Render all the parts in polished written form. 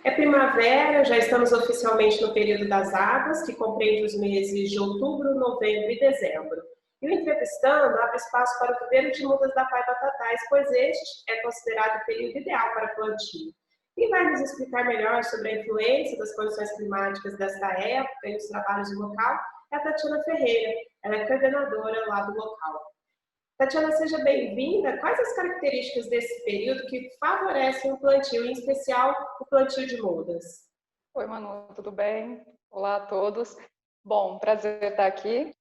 É primavera, já estamos oficialmente no período das águas, que compreende os meses de outubro, novembro e dezembro. E o Entrevistando abre espaço para o viveiro de mudas da Pai Batatais, pois este é considerado o período ideal para plantio. Quem vai nos explicar melhor sobre a influência das condições climáticas desta época e os trabalhos do local é a Tatiana Ferreira, ela é coordenadora lá do local. Tatiana, seja bem-vinda. Quais as características desse período que favorecem o plantio, em especial o plantio de mudas? Oi, Manu, tudo bem? Olá a todos. Bom, prazer estar aqui.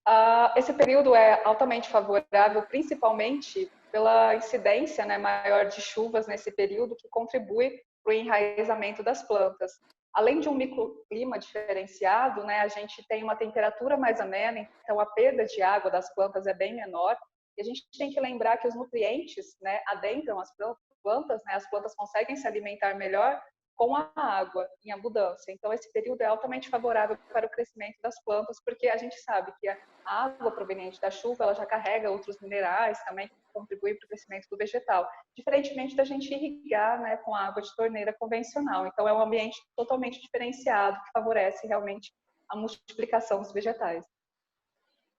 Esse período é altamente favorável, principalmente pela incidência, né, maior de chuvas nesse período, que contribui para o enraizamento das plantas. Além de um microclima diferenciado, né, a gente tem uma temperatura mais amena, então a perda de água das plantas é bem menor. E a gente tem que lembrar que os nutrientes, né, adentram as plantas, né, as plantas conseguem se alimentar melhor com a água em abundância. Então, esse período é altamente favorável para o crescimento das plantas, porque a gente sabe que a água proveniente da chuva, ela já carrega outros minerais também que contribuem para o crescimento do vegetal, diferentemente da gente irrigar, né, com água de torneira convencional. Então, é um ambiente totalmente diferenciado que favorece realmente a multiplicação dos vegetais.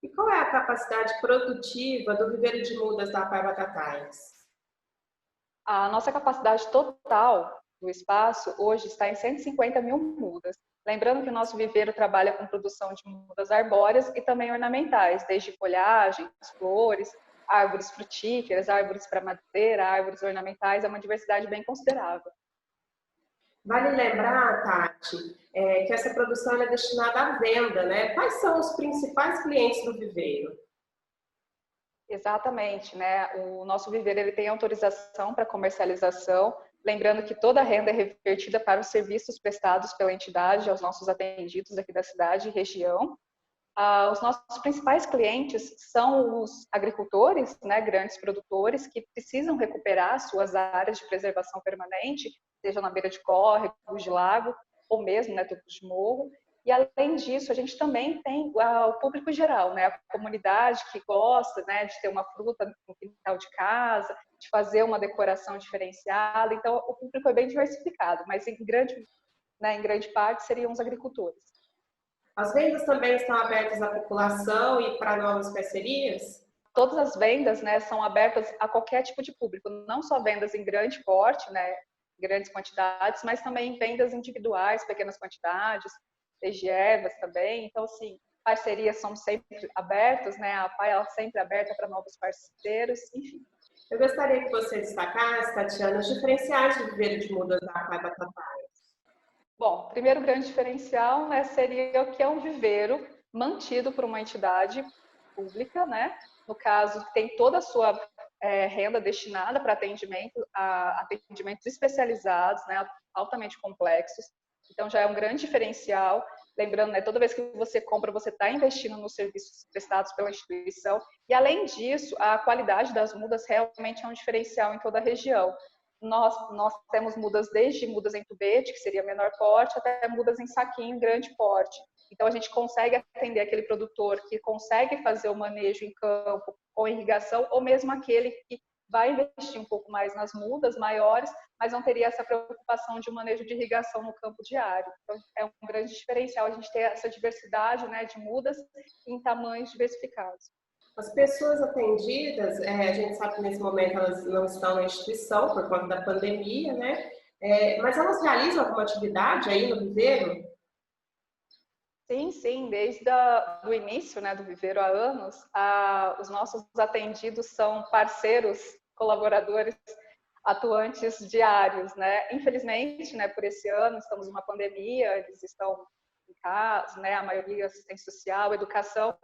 E qual é a capacidade produtiva do viveiro de mudas da Pai Batatais? A nossa capacidade total do espaço hoje está em 150 mil mudas. Lembrando que o nosso viveiro trabalha com produção de mudas arbóreas e também ornamentais, desde folhagens, flores, árvores frutíferas, árvores para madeira, árvores ornamentais, é uma diversidade bem considerável. Vale lembrar, Tati, que essa produção é destinada à venda, né? Quais são os principais clientes do viveiro? Exatamente, né? O nosso viveiro ele tem autorização para comercialização, lembrando que toda a renda é revertida para os serviços prestados pela entidade aos nossos atendidos aqui da cidade e região. Os nossos principais clientes são os agricultores, né, grandes produtores que precisam recuperar suas áreas de preservação permanente, seja na beira de córregos, de lago ou mesmo, né, topos de morro. E além disso, a gente também tem o público geral, né, a comunidade que gosta, né, de ter uma fruta no quintal de casa, de fazer uma decoração diferenciada. Então, o público é bem diversificado, mas em grande parte seriam os agricultores. As vendas também estão abertas à população e para novas parcerias? Todas as vendas, né, são abertas a qualquer tipo de público, não só vendas em grande porte, né, grandes quantidades, mas também vendas individuais, pequenas quantidades, desde ervas também. Então, assim, parcerias são sempre abertas, né, a PAI é sempre aberta para novos parceiros, enfim. Eu gostaria que você destacasse, Tatiana, os diferenciais do viveiro de mudas da Pai Batatais. Bom, primeiro grande diferencial, né, seria que é um viveiro mantido por uma entidade pública, né? No caso, tem toda a sua renda destinada para atendimentos especializados, né, altamente complexos. Então, já é um grande diferencial. Lembrando, né, toda vez que você compra, você está investindo nos serviços prestados pela instituição. E, além disso, a qualidade das mudas realmente é um diferencial em toda a região. Nós temos mudas desde mudas em tubete, que seria menor porte, até mudas em saquinho, grande porte. Então, a gente consegue atender aquele produtor que consegue fazer o manejo em campo com irrigação, ou mesmo aquele que vai investir um pouco mais nas mudas maiores, mas não teria essa preocupação de manejo de irrigação no campo diário. Então, é um grande diferencial a gente ter essa diversidade, né, de mudas em tamanhos diversificados. As pessoas atendidas, a gente sabe que nesse momento elas não estão na instituição por conta da pandemia, né? Mas elas realizam alguma atividade aí no viveiro? Sim, sim, desde o início, né, do Viveiro há anos, os nossos atendidos são parceiros, colaboradores, atuantes diários, né? Infelizmente, né, por esse ano, estamos numa pandemia, eles estão em casa, né, a maioria assistência social, educação,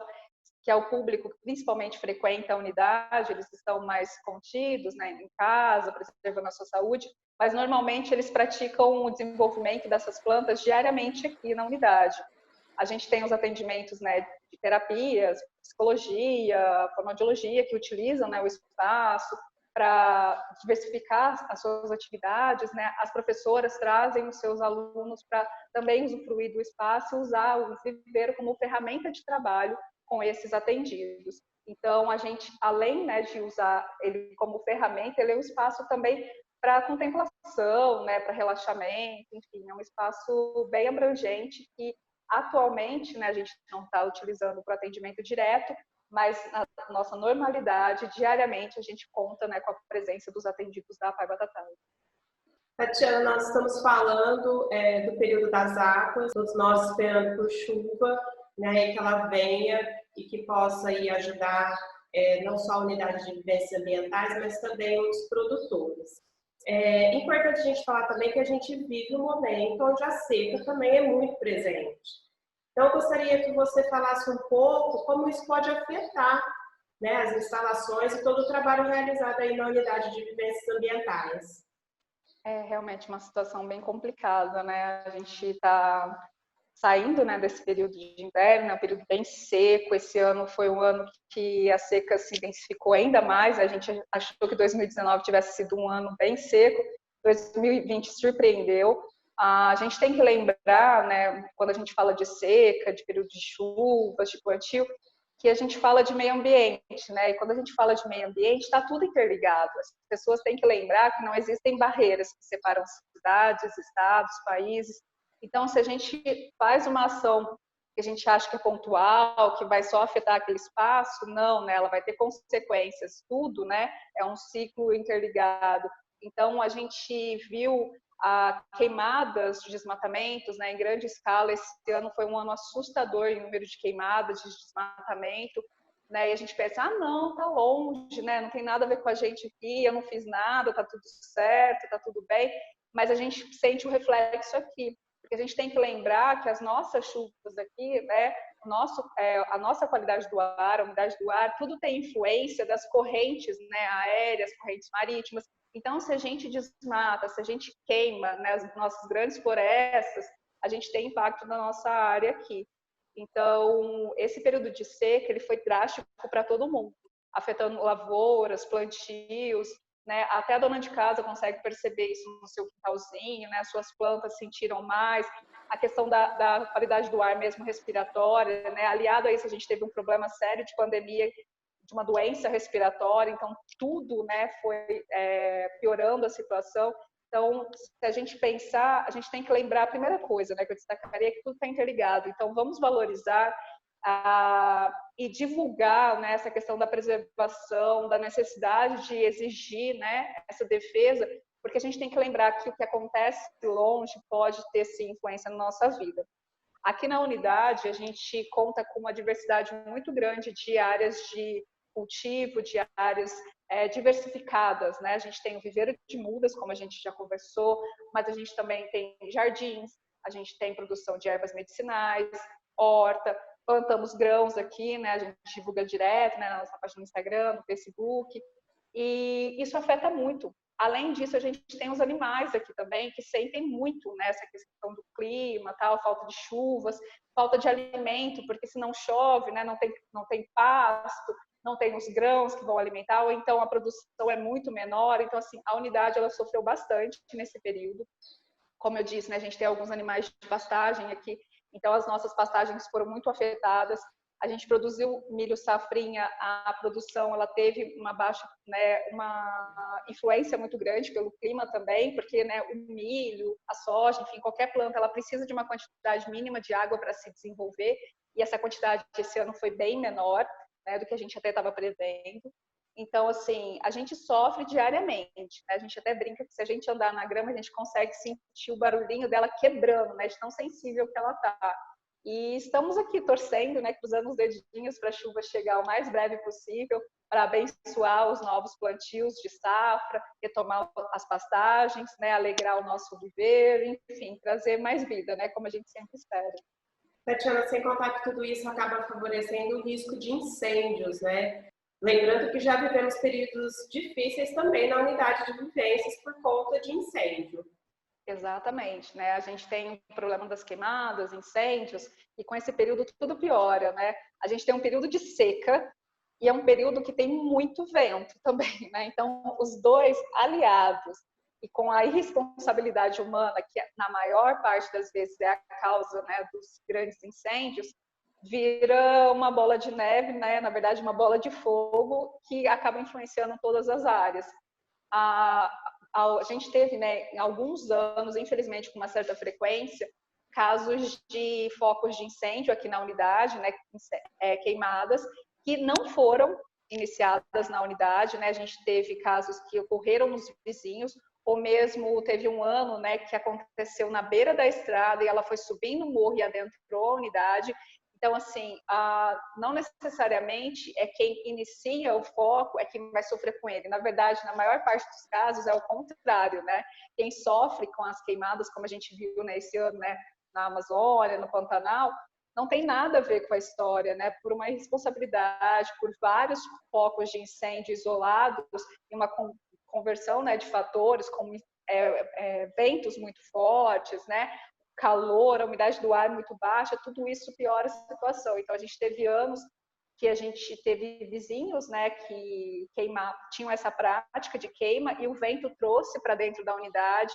que é o público que principalmente frequenta a unidade, eles estão mais contidos, né, em casa, preservando a sua saúde, mas normalmente eles praticam o desenvolvimento dessas plantas diariamente aqui na unidade. A gente tem os atendimentos, né, de terapias, psicologia, fonoaudiologia, que utilizam, né, o espaço para diversificar as suas atividades, né? As professoras trazem os seus alunos para também usufruir do espaço e usar o viveiro como ferramenta de trabalho com esses atendidos. Então, a gente, além, né, de usar ele como ferramenta, ele é um espaço também para contemplação, né, para relaxamento, enfim, é um espaço bem abrangente que atualmente, né, a gente não está utilizando para atendimento direto, mas na nossa normalidade, diariamente, a gente conta, né, com a presença dos atendidos da Pai Batatais. Tatiana, nós estamos falando do período das águas, todos nós esperando por chuva, né, que ela venha e que possa aí ajudar não só a unidade de vivências ambientais, mas também os produtores. É importante a gente falar também que a gente vive um momento onde a seca também é muito presente. Então, eu gostaria que você falasse um pouco como isso pode afetar, né, as instalações e todo o trabalho realizado aí na unidade de vivências ambientais. É realmente uma situação bem complicada, né? A gente está saindo, né, desse período de inverno, é um período bem seco. Esse ano foi um ano que a seca se intensificou ainda mais. A gente achou que 2019 tivesse sido um ano bem seco, 2020 surpreendeu. A gente tem que lembrar, né, quando a gente fala de seca, de período de chuvas, de plantio, que a gente fala de meio ambiente, né? E quando a gente fala de meio ambiente, está tudo interligado. As pessoas têm que lembrar que não existem barreiras que separam cidades, estados, países. Então, se a gente faz uma ação que a gente acha que é pontual, que vai só afetar aquele espaço, não, né? Ela vai ter consequências. Tudo, né? É um ciclo interligado. Então, a gente viu queimadas de desmatamentos, né, em grande escala. Esse ano foi um ano assustador em número de queimadas, de desmatamento, né, e a gente pensa, não, tá longe, né, não tem nada a ver com a gente aqui, eu não fiz nada, tá tudo certo, tá tudo bem, mas a gente sente o reflexo aqui, porque a gente tem que lembrar que as nossas chuvas aqui, né, a nossa qualidade do ar, a umidade do ar, tudo tem influência das correntes, né, aéreas, correntes marítimas. Então, se a gente desmata, se a gente queima, né, as nossas grandes florestas, a gente tem impacto na nossa área aqui. Então, esse período de seca, ele foi drástico para todo mundo, afetando lavouras, plantios, né? Até a dona de casa consegue perceber isso no seu quintalzinho, né? As suas plantas sentiram mais. A questão da qualidade do ar mesmo respiratória, né? Aliado a isso, a gente teve um problema sério de pandemia, de uma doença respiratória, então tudo, né, foi piorando a situação. Então, se a gente pensar, a gente tem que lembrar a primeira coisa, né, que eu destacaria, que tudo está interligado. Então, vamos valorizar e divulgar, né, essa questão da preservação, da necessidade de exigir, né, essa defesa, porque a gente tem que lembrar que o que acontece longe pode ter, sim, influência na nossa vida. Aqui na unidade, a gente conta com uma diversidade muito grande de áreas de cultivo, de áreas diversificadas, né? A gente tem o viveiro de mudas, como a gente já conversou, mas a gente também tem jardins, a gente tem produção de ervas medicinais, horta, plantamos grãos aqui, né? A gente divulga direto, né, na nossa página no Instagram, no Facebook, e isso afeta muito. Além disso, a gente tem os animais aqui também, que sentem muito, né, essa questão do clima, tal, falta de chuvas, falta de alimento, porque se não chove, né, não tem pasto, não tem os grãos que vão alimentar, ou então a produção é muito menor. Então, assim, a unidade ela sofreu bastante nesse período. Como eu disse, né, a gente tem alguns animais de pastagem aqui, então as nossas pastagens foram muito afetadas. A gente produziu milho safrinha, a produção ela teve uma baixa, né, uma influência muito grande pelo clima também, porque, né, o milho, a soja, enfim, qualquer planta, ela precisa de uma quantidade mínima de água para se desenvolver, e essa quantidade esse ano foi bem menor, né, do que a gente até estava prevendo. Então, assim, a gente sofre diariamente, né? A gente até brinca que se a gente andar na grama, a gente consegue sentir o barulhinho dela quebrando, né? De tão sensível que ela tá. E estamos aqui torcendo, né? Cruzando os dedinhos para a chuva chegar o mais breve possível, para abençoar os novos plantios de safra, retomar as pastagens, né? Alegrar o nosso viver, enfim, trazer mais vida, né? Como a gente sempre espera. Tatiana, sem contar que tudo isso acaba favorecendo o risco de incêndios, né? Lembrando que já vivemos períodos difíceis também na unidade de vivências por conta de incêndio. Exatamente, né? A gente tem o problema das queimadas, incêndios, e com esse período tudo piora, né? A gente tem um período de seca e é um período que tem muito vento também, né? Então, os dois aliados e com a irresponsabilidade humana, que na maior parte das vezes é a causa, né, dos grandes incêndios, vira uma bola de neve, né? Na verdade, uma bola de fogo que acaba influenciando todas as áreas. A a gente teve, né, em alguns anos, infelizmente com uma certa frequência, casos de focos de incêndio aqui na unidade, né, queimadas, que não foram iniciadas na unidade, né, a gente teve casos que ocorreram nos vizinhos, ou mesmo teve um ano, né, que aconteceu na beira da estrada e ela foi subindo o morro e adentrou a unidade. Então, assim, não necessariamente é quem inicia o foco é quem vai sofrer com ele. Na verdade, na maior parte dos casos é o contrário, né? Quem sofre com as queimadas, como a gente viu, né, esse ano, né, na Amazônia, no Pantanal, não tem nada a ver com a história, né? Por uma irresponsabilidade, por vários focos de incêndio isolados e uma conversão, né, de fatores como ventos muito fortes, né? Calor, a umidade do ar muito baixa, tudo isso piora a situação. Então, a gente teve anos que a gente teve vizinhos, né, que tinham essa prática de queima e o vento trouxe para dentro da unidade,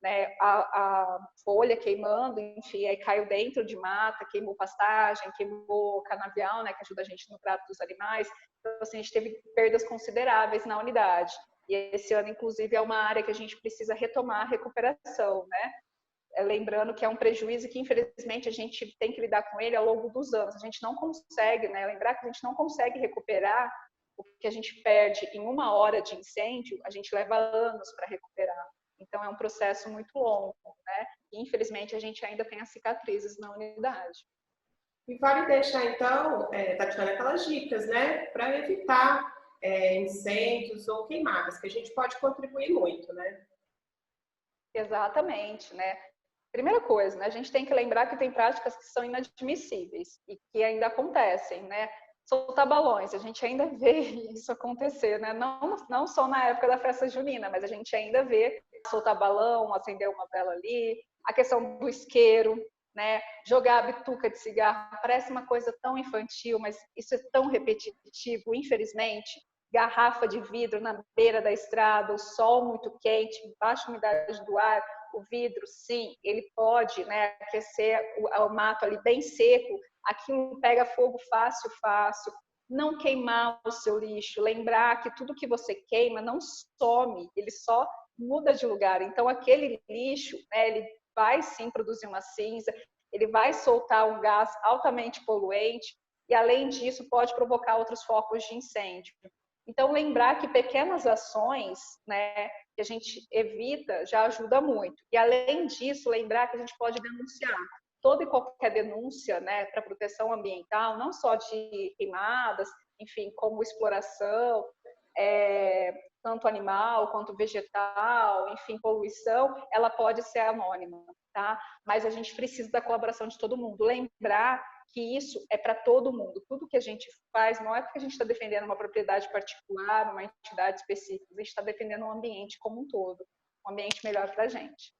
né, a folha queimando, enfim, aí caiu dentro de mata, queimou pastagem, queimou canavial, né, que ajuda a gente no trato dos animais. Então, assim, a gente teve perdas consideráveis na unidade. E esse ano, inclusive, é uma área que a gente precisa retomar a recuperação, né? Lembrando que é um prejuízo que, infelizmente, a gente tem que lidar com ele ao longo dos anos. A gente não consegue, né? Lembrar que a gente não consegue recuperar o que a gente perde em 1 hora de incêndio, a gente leva anos para recuperar. Então, é um processo muito longo, né? E, infelizmente, a gente ainda tem as cicatrizes na unidade. E vale deixar, então, Tatiana, aquelas dicas, né? Para evitar incêndios ou queimadas, que a gente pode contribuir muito, né? Exatamente, né? Primeira coisa, né, a gente tem que lembrar que tem práticas que são inadmissíveis e que ainda acontecem, né? Soltar balões, a gente ainda vê isso acontecer, né? Não só na época da festa junina, mas a gente ainda vê soltar balão, acender uma vela ali, a questão do isqueiro, né? Jogar a bituca de cigarro, parece uma coisa tão infantil, mas isso é tão repetitivo, infelizmente. Garrafa de vidro na beira da estrada, o sol muito quente, baixa umidade do ar, o vidro, sim, ele pode, né, aquecer o mato ali bem seco, aquilo pega fogo fácil, fácil. Não queimar o seu lixo, lembrar que tudo que você queima não some, ele só muda de lugar. Então, aquele lixo, né, ele vai sim produzir uma cinza, ele vai soltar um gás altamente poluente e, além disso, pode provocar outros focos de incêndio. Então, lembrar que pequenas ações, né, que a gente evita já ajuda muito. E, além disso, lembrar que a gente pode denunciar. Toda e qualquer denúncia, né, para proteção ambiental, não só de queimadas, enfim, como exploração, tanto animal quanto vegetal, enfim, poluição, ela pode ser anônima, tá? Mas a gente precisa da colaboração de todo mundo. Lembrar que isso é para todo mundo. Tudo que a gente faz não é porque a gente está defendendo uma propriedade particular, uma entidade específica, a gente está defendendo um ambiente como um todo, um ambiente melhor para a gente.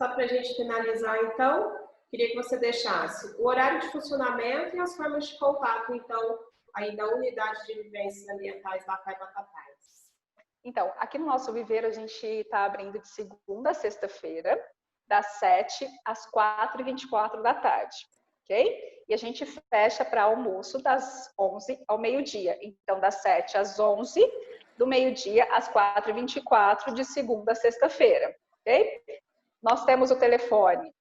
Só para a gente finalizar, então, queria que você deixasse o horário de funcionamento e as formas de contato, então, aí da Unidade de Vivências Ambientais da APAI Batatais. Então, aqui no nosso viveiro a gente está abrindo de segunda a sexta-feira, das 7 às 4h24 da tarde. Ok? E a gente fecha para almoço das 11 ao meio-dia. Então, das 7 às 11, do meio-dia às 4h24, de segunda a sexta-feira. Ok? Nós temos o telefone.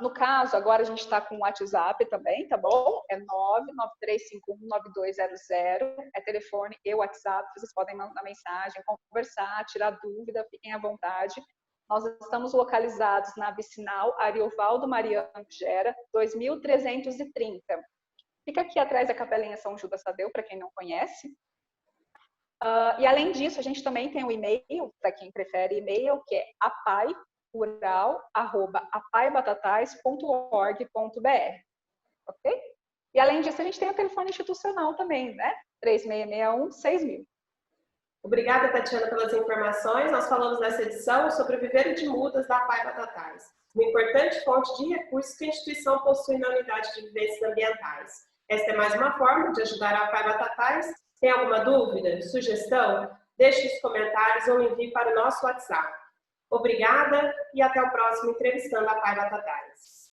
No caso, agora a gente está com o WhatsApp também, tá bom? É 993519200. É telefone e WhatsApp. Vocês podem mandar mensagem, conversar, tirar dúvida, fiquem à vontade. Nós estamos localizados na Vicinal Ariovaldo Mariano Gera, 2330. Fica aqui atrás da Capelinha São Judas Tadeu, para quem não conhece. E além disso, a gente também tem um e-mail, para quem prefere e-mail, que é apaibatatais.org.br. Ok? E além disso, a gente tem o telefone institucional também, né? 3661-6000. Obrigada, Tatiana, pelas informações. Nós falamos nessa edição sobre o viveiro de mudas da APAI Batatais, uma importante fonte de recursos que a instituição possui na Unidade de Vivências Ambientais. Esta é mais uma forma de ajudar a APAI Batatais. Tem alguma dúvida, sugestão? Deixe nos comentários ou envie para o nosso WhatsApp. Obrigada e até o próximo Entrevistando a APAI Batatais.